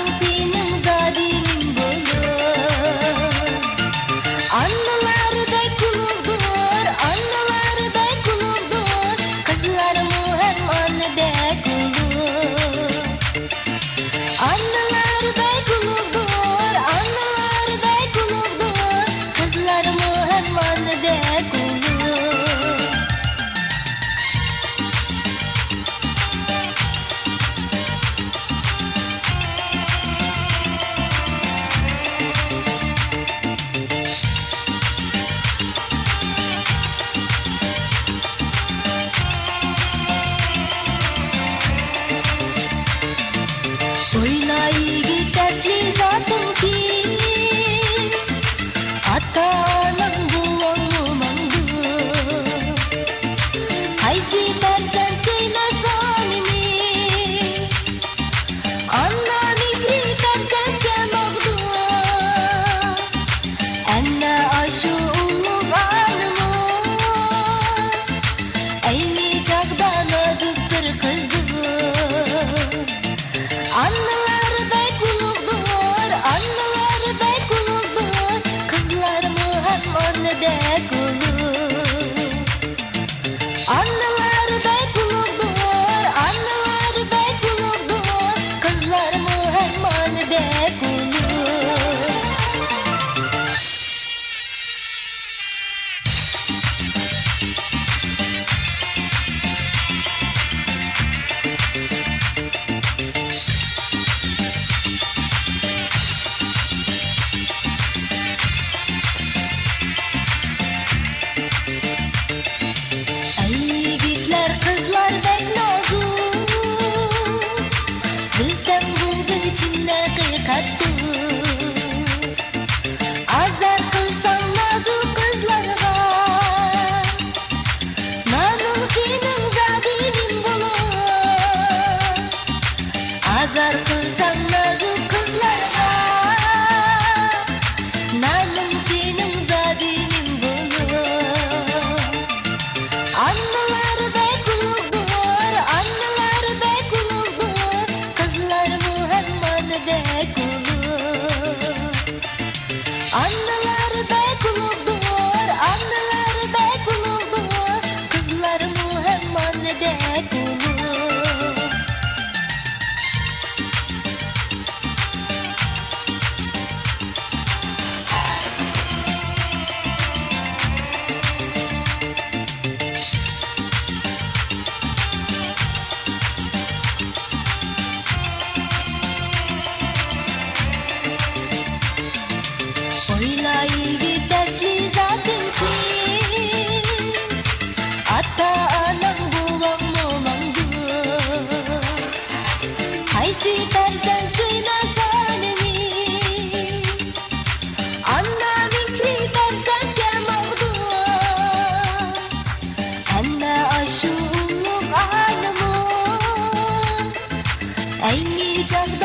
Naның senin zadinin bulur. Annelerday kululdur, annelerday kululdur. Kızlarımı hem annedek olur. Annelerday kululdur, annelerday kululdur. Kızlarımı hem annedek olur. Oylay giderli zatım ki ata-anang buang mangdu. Haydi dersen söymez animi, anna mikri dersen kemagdu. Enne aşu ulug anımı, eyni çağdan ödüktür kızdı. Annelerday kululdur, annelerday kululdur. Kızlarımı hem annedek olur. Annelerday kululdur, annelerday kululdur. Kızlarımı hem annedek olur. Kızlar bek nazuk, bilsem bu içinde kıykattur. Azar kılsan nazuk kızlarga, naның senin zadinin bulur. Azar kılsan nazuk kızlarga, naның senin zadinin bulur. Annelerday kululdur, annelerday kululdur. Kızlarımı hem annedek olur. Annelerday kululdur, annelerday kululdur. Kızlarımı hem annedek olur. Oylay giderli zatım ki ata-anang buang mangdu. Haydi dersen söymez anemi, anna mikri dersen kemagdu. Enne aşu ulug anımı, eyni çağda